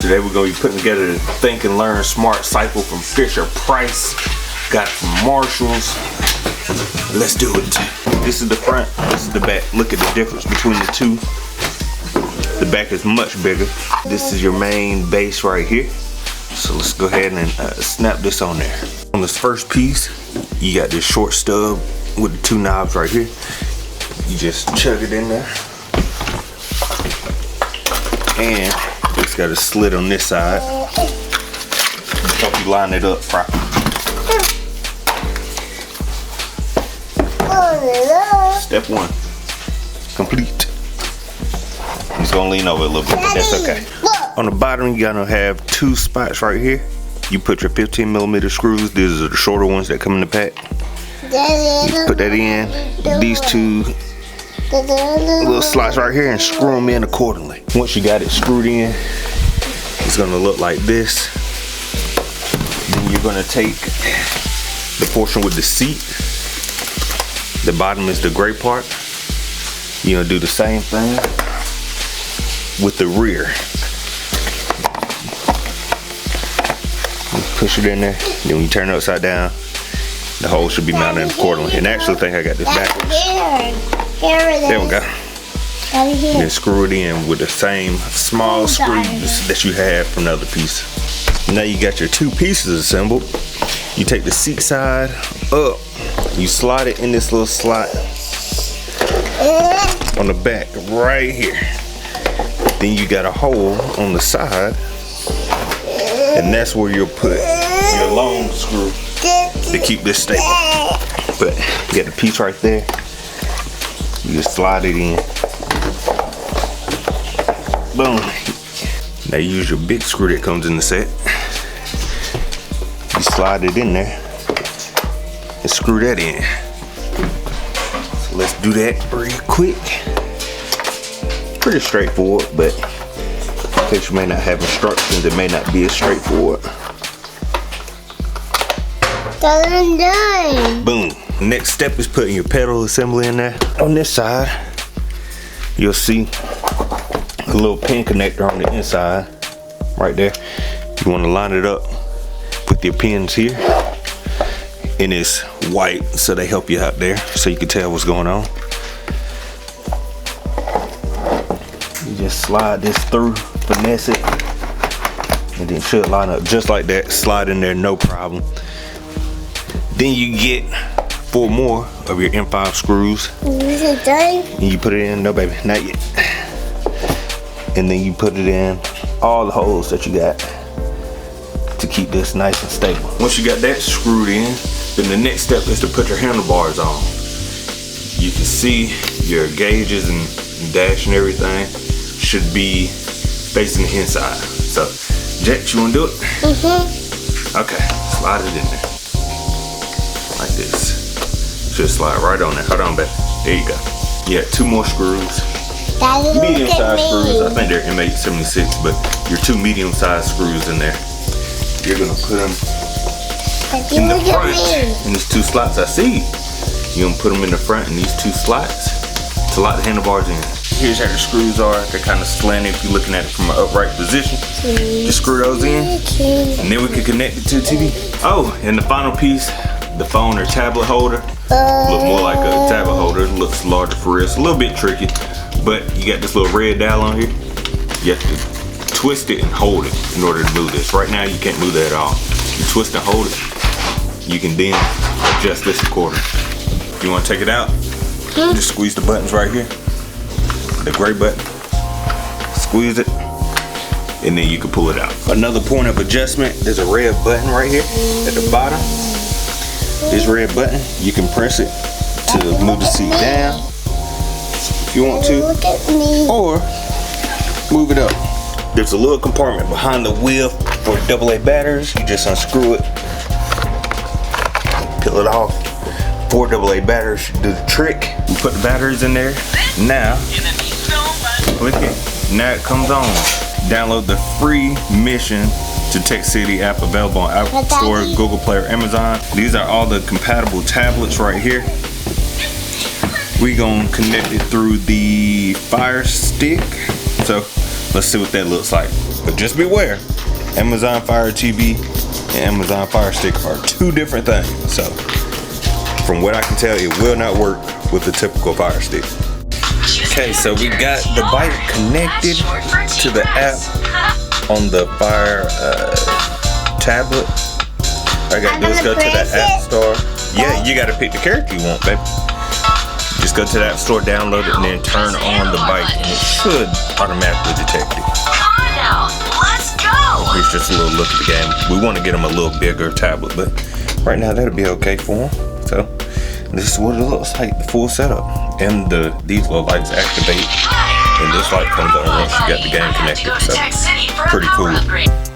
Today we're going to be putting together the Think and Learn Smart Cycle from Fisher Price. Got it from Marshalls. Let's do it. This is the front, this is the back. Look at the difference between the two. The back is much bigger. This is your main base right here. So let's go ahead and snap this on there. On this first piece, you got this short stub with the two knobs right here. You just chug it in there. And it's got a slit on this side. Help you line it up properly. Step one, complete. He's gonna lean over a little bit, but that's okay. On the bottom, you're gonna have two spots right here. You put your 15mm screws. These are the shorter ones that come in the pack. You put that in. These two little slots right here and screw them in accordingly. Once you got it screwed in, it's gonna look like this. Then you're gonna take the portion with the seat. The bottom is the gray part. You're gonna do the same thing with the rear. Push it in there. Then when you turn it upside down, the hole should be mounted accordingly. And I actually think I got this backwards. There we go. Then screw it in with the same small screws that you had from the other piece. Now you got your two pieces assembled. You take the seat side up. You slide it in this little slot on the back right here. Then you got a hole on the side, and that's where you'll put your long screw to keep this stable. But you got the piece right there. You just slide it in. Boom. Now you use your big screw that comes in the set. You slide it in there and screw that in. So let's do that real quick. Pretty straightforward, but in case you may not have instructions, it may not be as straightforward. Done. Boom. Next step is putting your pedal assembly in there. On this side, you'll see a little pin connector on the inside, right there. You want to line it up with your pins here. And it's white, so they help you out there, so you can tell what's going on. You just slide this through, finesse it, and then it should line up just like that. Slide in there, no problem. Then you get 4 more of your M5 screws. Is it done? And you put it in, no baby, not yet. And then you put it in all the holes that you got to keep this nice and stable. Once you got that screwed in, then the next step is to put your handlebars on. You can see your gauges and dash and everything should be facing the inside. So, Jack, you wanna do it? Mm-hmm. Okay, slide it in there. Like this. Should slide right on there. Hold on, baby. There you go. You got 2 more screws. Daddy, Medium-sized screws. I think they're M876, but your 2 medium-sized screws in there. You're gonna put them in the front in these 2 slots. I see. You're gonna put them in the front in these 2 slots to lock the handlebars in. Here's how the screws are. They're kind of slanted if you're looking at it from an upright position. Just screw those in, and then we can connect it to the TV. Oh, and the final piece, the phone or tablet holder. Look more like a tablet holder. It looks larger for real. It's a little bit tricky, but you got this little red dial on here. You have to twist it and hold it in order to move this. Right now, you can't move that at all. You twist and hold it. You can then adjust this accordingly. If you want to take it out, just squeeze the buttons right here. The gray button. Squeeze it, and then you can pull it out. Another point of adjustment, there's a red button right here at the bottom. This red button, you can press it to move the seat down if you want to, or move it up. There's a little compartment behind the wheel for AA batteries. You just unscrew it, peel it off. 4 AA batteries should do the trick. You put the batteries in there. Now, click it. Now it comes on. Download the free Mission to Tech City app available on Apple Store, Google Play, or Amazon. These are all the compatible tablets right here. We gonna connect it through the Fire Stick. So let's see what that looks like. But just beware, Amazon Fire TV and Amazon Fire Stick are two different things. So from what I can tell, it will not work with the typical Fire Stick. Okay, so we got the bike connected to the app on the Fire tablet. All I gotta do is go to the App Store. Yeah, you gotta pick the character you want, baby. Just go to the App Store, download it, and then turn on the bike, and it should automatically detect it. Come on now, let's go! Here's just a little look at the game. We want to get them a little bigger tablet, but right now that'll be okay for them. So this is what it looks like, the full setup. And these little lights activate, and this light comes on once you got the game connected. So pretty cool.